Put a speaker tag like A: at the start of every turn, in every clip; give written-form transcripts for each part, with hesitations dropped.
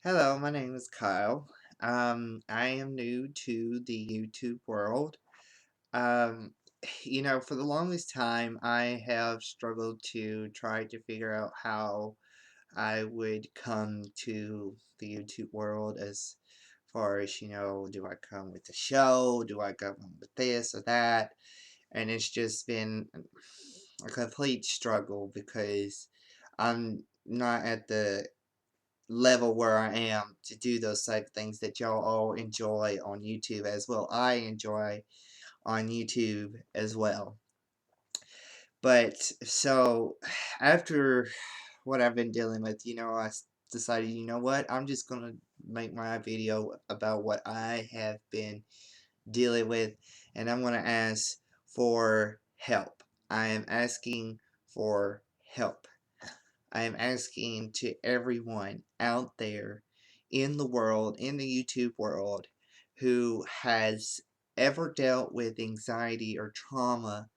A: Hello, my name is Kyle. I am new to the YouTube world. Um, for the longest time, I have struggled to try to figure out how I would come to the YouTube world as far as, do I come with a show? Do I come with this or that? And it's just been a complete struggle because I'm not at the level where I am to do those type of things that y'all all enjoy on YouTube as well. I enjoy on YouTube as well. But so after what I've been dealing with, decided, you know what, I'm just gonna make my video about what I have been dealing with, and I'm gonna ask for help. I am asking for help. I am asking to everyone out there in the world, in the YouTube world, who has ever dealt with anxiety or trauma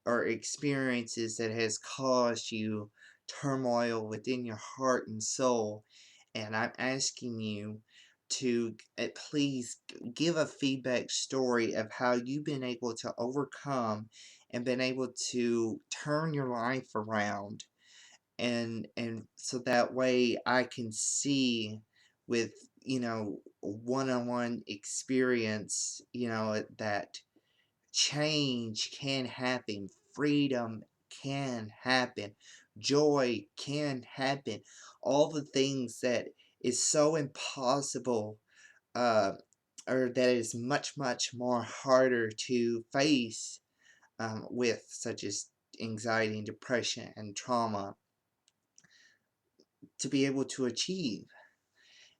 A: or experiences that has caused you turmoil within your heart and soul. And I'm asking you to please give a feedback story of how you've been able to overcome and been able to turn your life around, and so that way I can see with one-on-one experience, that change can happen, freedom can happen, joy can happen, all the things that is so impossible, uh or that is much more harder to face, with such as anxiety and depression and trauma, to be able to achieve.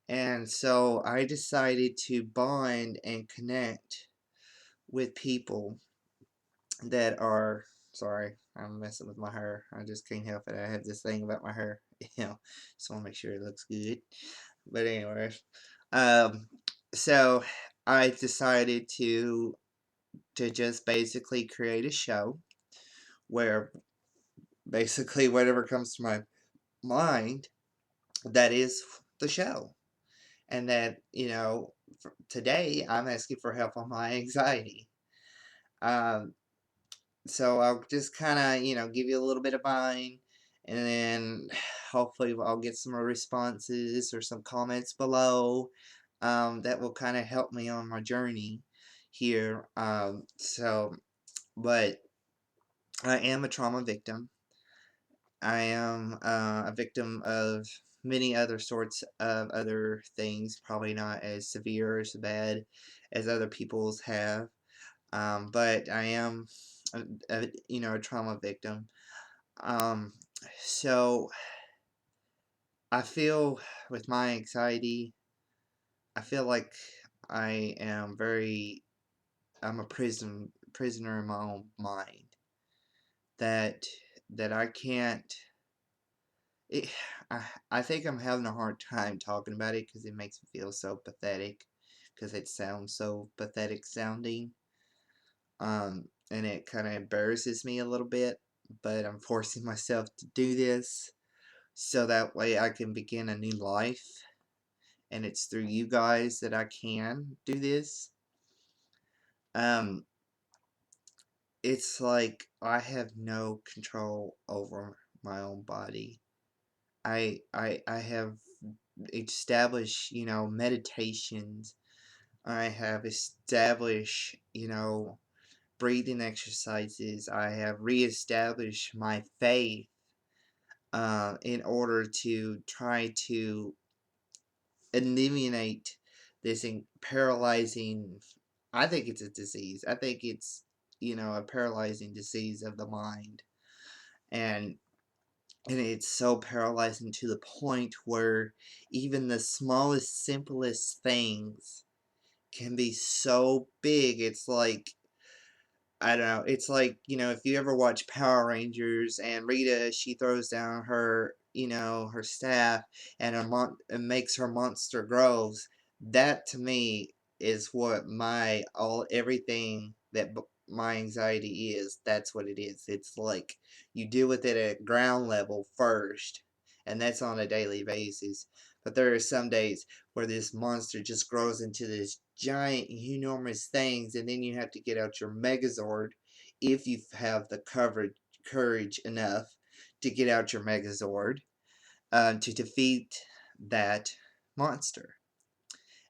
A: And so I decided to bond and connect with people that are, sorry, I'm messing with my hair. I just can't help it. I have this thing about my hair. Just want to make sure it looks good. But anyways, um, so I decided to just basically create a show where basically whatever comes to my mind, that is the show. And that, today I'm asking for help on my anxiety. Um, so I'll just kind of, give you a little bit of mine, and then hopefully I'll get some responses or some comments below, that will kind of help me on my journey here. But I am a trauma victim. I am a victim of many other sorts of other things, probably not as severe or as bad as other people's have. But I am, a trauma victim. Um, so I feel with my anxiety, I feel like I am I'm a prisoner in my own mind. That I can't. It, I think I'm having a hard time talking about it because it makes me feel so pathetic, because it sounds so pathetic sounding. And it kind of embarrasses me a little bit, but I'm forcing myself to do this so that way I can begin a new life, and it's through you guys that I can do this. Um, it's like I have no control over my own body. I have established, meditations. I have established, breathing exercises. I have reestablished my faith, in order to try to eliminate this paralyzing. I think it's a disease. I think it's, a paralyzing disease of the mind, and it's so paralyzing to the point where even the smallest, simplest things can be so big. It's like, I don't know. It's like, if you ever watch Power Rangers and Rita, she throws down her, her staff, and and makes her monster grows. That to me is what everything that my anxiety is. That's what it is. It's like you deal with it at ground level first, and that's on a daily basis. But there are some days where this monster just grows into this giant, enormous things, and then you have to get out your Megazord if you have the courage enough to get out your Megazord to defeat that monster.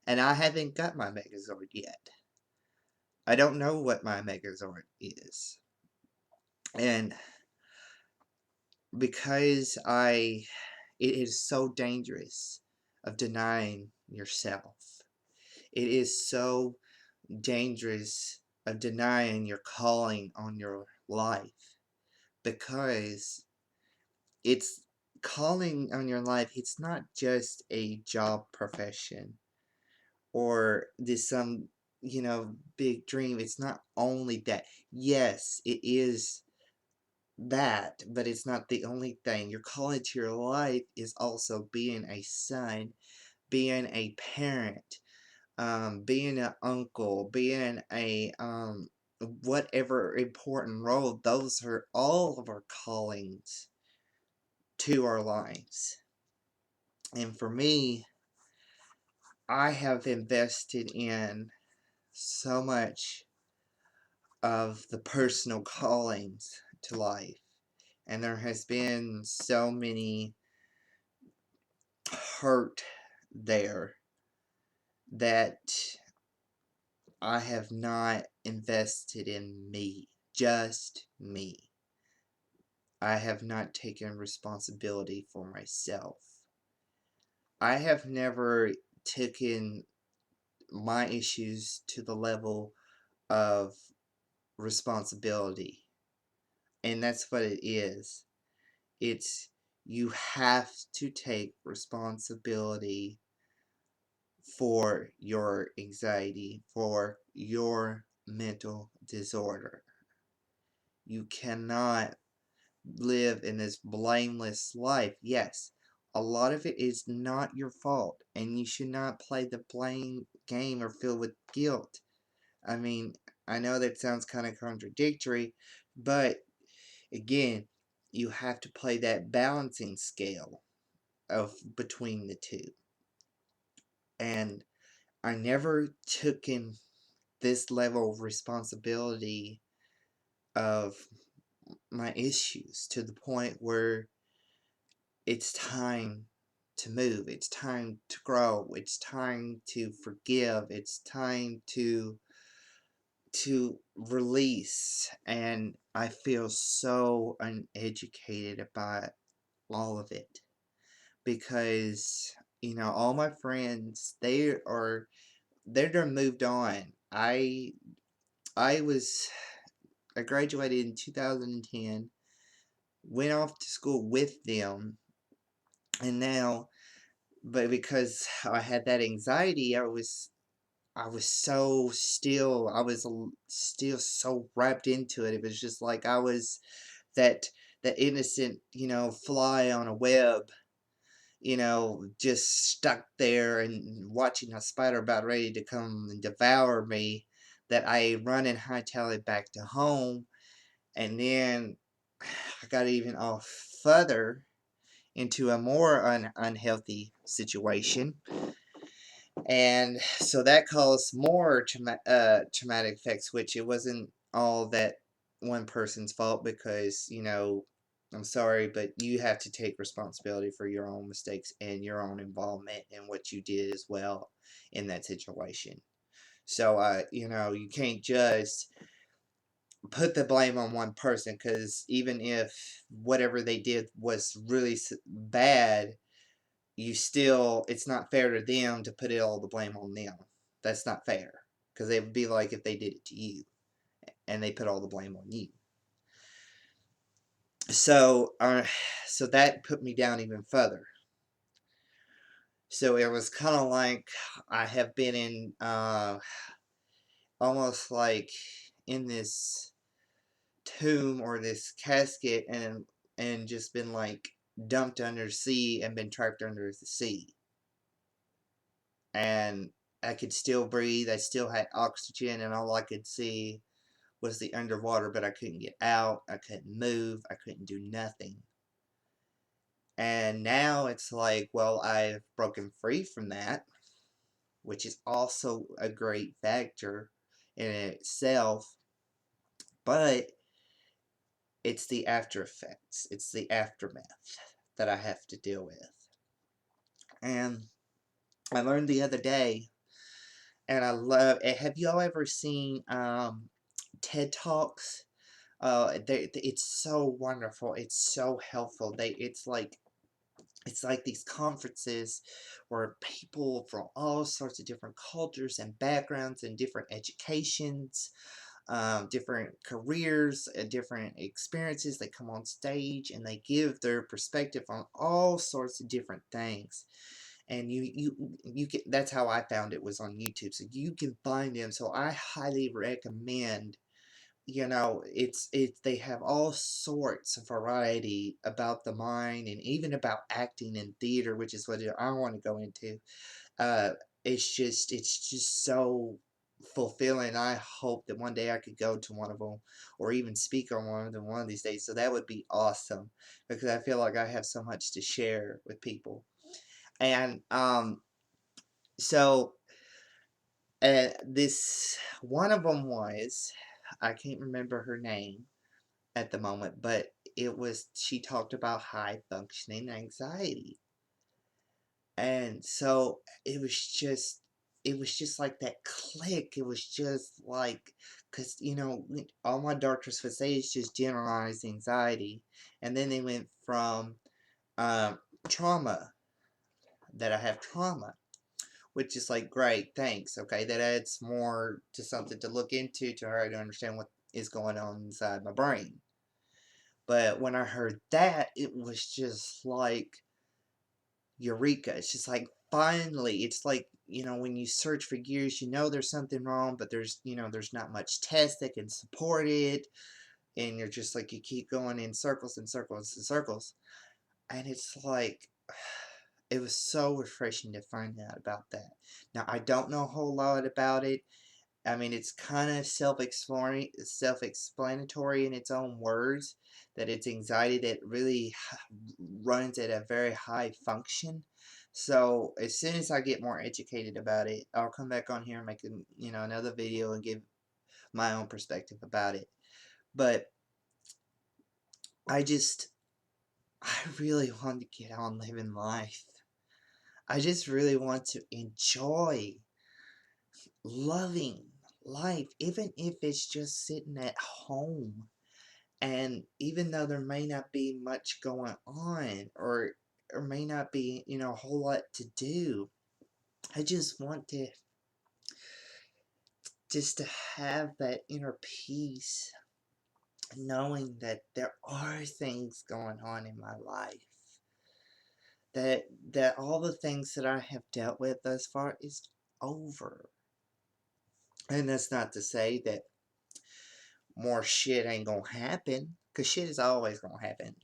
A: And I haven't got my Megazord yet. I don't know what my Megazord is. And because it is so dangerous of denying yourself. It is so dangerous of denying your calling on your life, because it's calling on your life. It's not just a job profession or this some big dream. It's not only that. Yes, it is that, but it's not the only thing. Your calling to your life is also being a son, being a parent, being an uncle, being a whatever important role. Those are all of our callings to our lives. And for me, I have invested in so much of the personal callings to life. And there has been so many hurt there that I have not invested in me, just me. I have not taken responsibility for myself. I have never taken my issues to the level of responsibility. And that's what it is. It's you have to take responsibility for your anxiety, for your mental disorder. You cannot live in this blameless life. Yes, a lot of it is not your fault, and you should not play the blame game or feel with guilt. I mean, I know that sounds kind of contradictory, but again, you have to play that balancing scale of between the two. And I never took in this level of responsibility of my issues to the point where it's time to move, it's time to grow, it's time to forgive, it's time to release. And I feel so uneducated about all of it, because all my friends, they're moved on. I graduated in 2010, went off to school with them, and now, but because I had that anxiety, I was so still, still so wrapped into it. It was just like I was that innocent, fly on a web, just stuck there and watching a spider about ready to come and devour me, that I run and hightail it back to home. And then I got even off further into a more unhealthy situation. And so that caused more traumatic effects, which it wasn't all that one person's fault, because, I'm sorry, but you have to take responsibility for your own mistakes and your own involvement in what you did as well in that situation. So, you can't just put the blame on one person, because even if whatever they did was really bad, it's not fair to them to put all the blame on them. That's not fair, because it would be like if they did it to you and they put all the blame on you. So so that put me down even further. So it was kind of like I have been in almost like in this tomb or this casket, and just been like dumped under the sea and been trapped under the sea. And I could still breathe. I still had oxygen, and all I could see was the underwater, but I couldn't get out. I couldn't move. I couldn't do nothing. And now it's like, well, I've broken free from that, which is also a great factor in itself, but it's the after effects, it's the aftermath that I have to deal with. And I learned the other day, and I love it. Have y'all ever seen TED Talks? It's so wonderful. It's so helpful. It's like these conferences where people from all sorts of different cultures and backgrounds and different educations, different careers and different experiences, they come on stage and they give their perspective on all sorts of different things. And you can, that's how I found it, was on YouTube, so you can find them. So I highly recommend, they have all sorts of variety about the mind and even about acting in theater, which is what I want to go into. uh it's just so fulfilling. I hope that one day I could go to one of them or even speak on one of them one of these days. So that would be awesome, because I feel like I have so much to share with people. And so this one of them was, I can't remember her name at the moment, but she talked about high functioning anxiety. And so it was just like that click. It was just like, because all my doctors would say it's just generalized anxiety, and then they went from um, trauma, that I have trauma, which is like, great, thanks. Okay, that adds more to something to look into, to try to understand what is going on inside my brain. But when I heard that, it was just like eureka. It's just like, finally. It's like, when you search for years, there's something wrong, but there's not much test that can support it. And you're just like, you keep going in circles and circles and circles. And it's like, it was so refreshing to find out about that. Now, I don't know a whole lot about it. I mean, it's kind of self-explanatory in its own words, that it's anxiety that really runs at a very high function. So as soon as I get more educated about it, I'll come back on here and make another video and give my own perspective about it. But I just, I really want to get on living life. I just really want to enjoy loving life, even if it's just sitting at home. And even though there may not be much going on, or may not be, a whole lot to do, I just want to have that inner peace, knowing that there are things going on in my life. That all the things that I have dealt with thus far is over. And that's not to say that more shit ain't gonna happen, because shit is always gonna happen.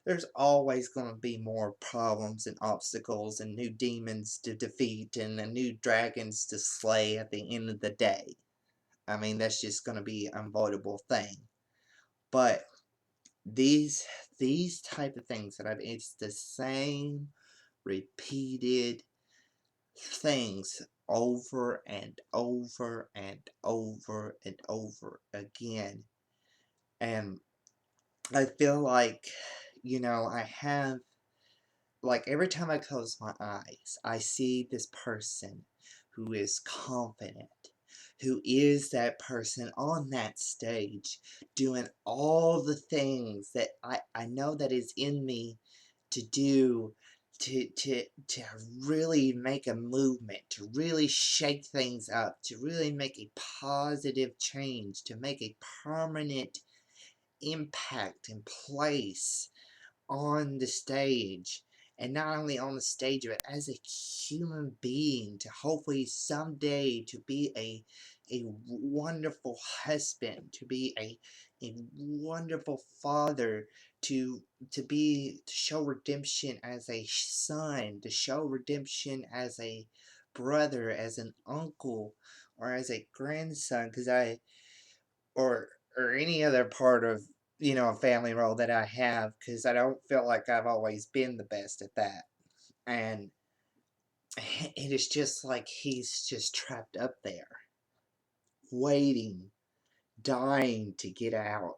A: There's always gonna be more problems and obstacles and new demons to defeat and new dragons to slay at the end of the day. I mean, that's just gonna be an unavoidable thing. But these type of things it's the same repeated things over and over and over and over again. And I feel like, I have, like, every time I close my eyes, I see this person who is confident, who is that person on that stage doing all the things that I know that is in me to do, to really make a movement, to really shake things up, to really make a positive change, to make a permanent impact and place on the stage. And not only on the stage, but as a human being, to hopefully someday to be a wonderful husband, to be a wonderful father, to to show redemption as a son, to show redemption as a brother, as an uncle, or as a grandson, because or any other part of a family role that I have because I don't feel like I've always been the best at that. And it is just like he's just trapped up there, waiting, dying to get out.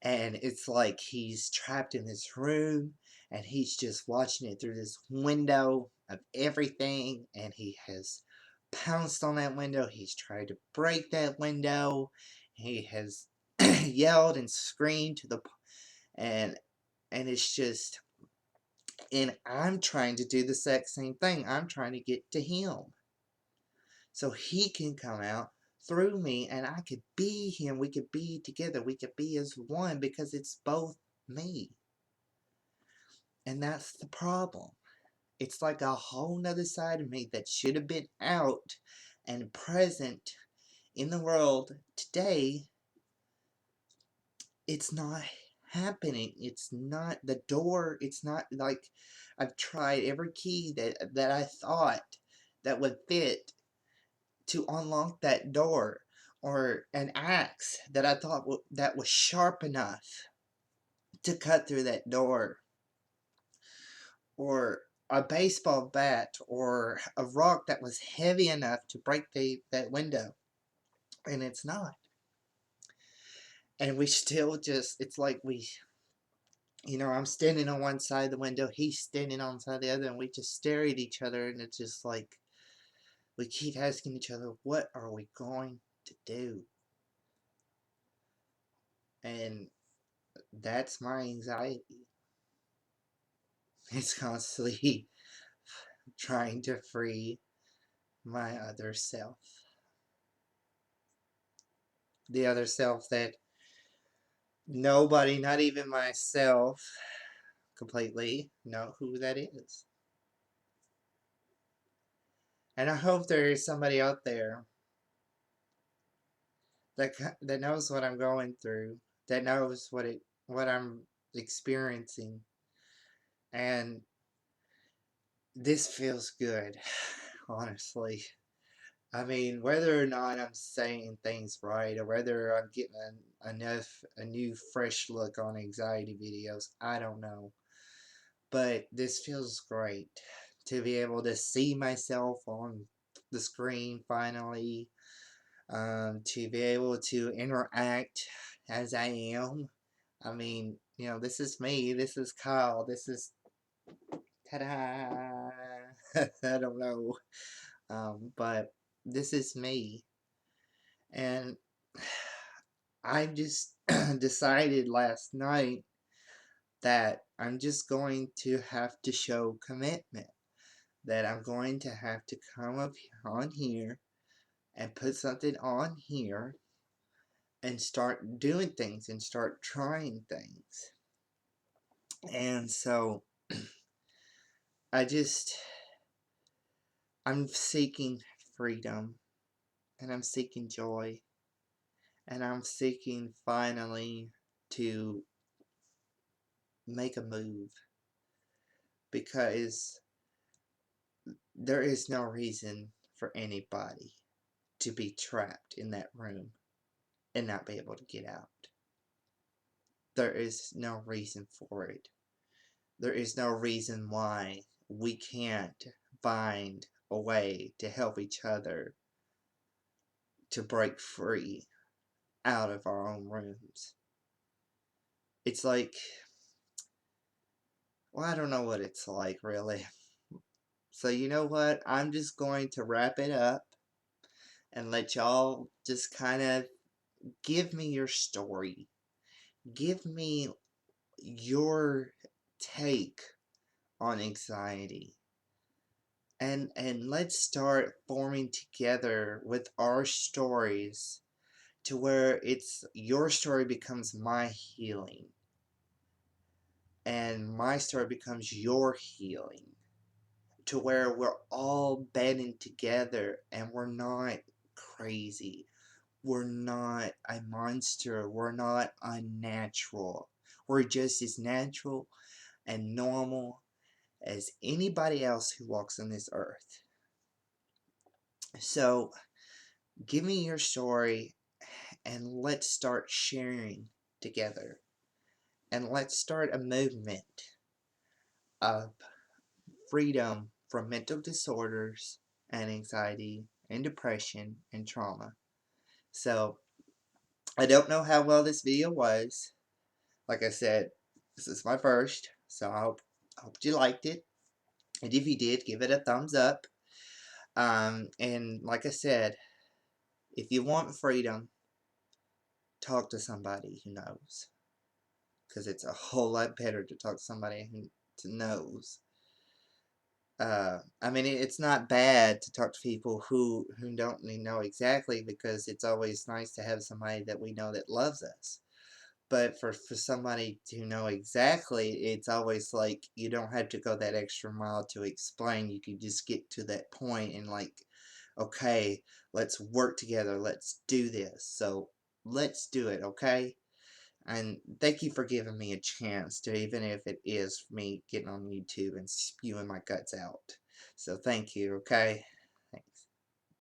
A: And it's like he's trapped in this room and he's just watching it through this window of everything. And he has pounced on that window. He's tried to break that window. He has yelled and screamed to the and it's just, and I'm trying to do the exact same thing. I'm trying to get to him so he can come out through me and I could be him. We could be together. We could be as one because it's both me. And that's the problem. It's like a whole nother side of me that should have been out and present in the world today. It's not happening. It's not the door. It's not like I've tried every key that I thought that would fit to unlock that door, or an axe that I thought that was sharp enough to cut through that door, or a baseball bat or a rock that was heavy enough to break that window, and it's not. And we still just, it's like I'm standing on one side of the window, he's standing on the side of the other, and we just stare at each other, and it's just like we keep asking each other, what are we going to do? And that's my anxiety. It's constantly trying to free my other self. The other self that nobody, not even myself, completely know who that is. And I hope there is somebody out there that knows what I'm going through, that knows what I'm experiencing, and this feels good, honestly. I mean, whether or not I'm saying things right, or whether I'm getting a new fresh look on anxiety videos, I don't know. But this feels great to be able to see myself on the screen finally, to be able to interact as I am. I mean, this is me, this is Kyle, this is, ta-da! I don't know. But this is me. And I just decided last night that I'm just going to have to show commitment. That I'm going to have to come up on here and put something on here and start doing things and start trying things. And so I'm seeking freedom, and I'm seeking joy, and I'm seeking finally to make a move, because there is no reason for anybody to be trapped in that room and not be able to get out. There is no reason for it. There is no reason why we can't find a way to help each other to break free out of our own rooms. It's like, well, I don't know what it's like, really. So you know what? I'm just going to wrap it up and let y'all just kind of give me your story. Give me your take on anxiety. And let's start forming together with our stories to where it's your story becomes my healing, and my story becomes your healing, to where we're all banding together and we're not crazy. We're not a monster. We're not unnatural. We're just as natural and normal as anybody else who walks on this earth. So, give me your story and let's start sharing together and let's start a movement of freedom from mental disorders and anxiety and depression and trauma. So, I don't know how well this video was. Like I said, this is my first, so I hope you liked it. And if you did, give it a thumbs up. And like I said, if you want freedom, talk to somebody who knows. Because it's a whole lot better to talk to somebody who knows. I mean, it's not bad to talk to people who don't know exactly, because it's always nice to have somebody that we know that loves us. But for somebody to know exactly, it's always like you don't have to go that extra mile to explain. You can just get to that point and like, okay, let's work together. Let's do this. So let's do it, okay? And thank you for giving me a chance to, even if it is me getting on YouTube and spewing my guts out. So thank you, okay?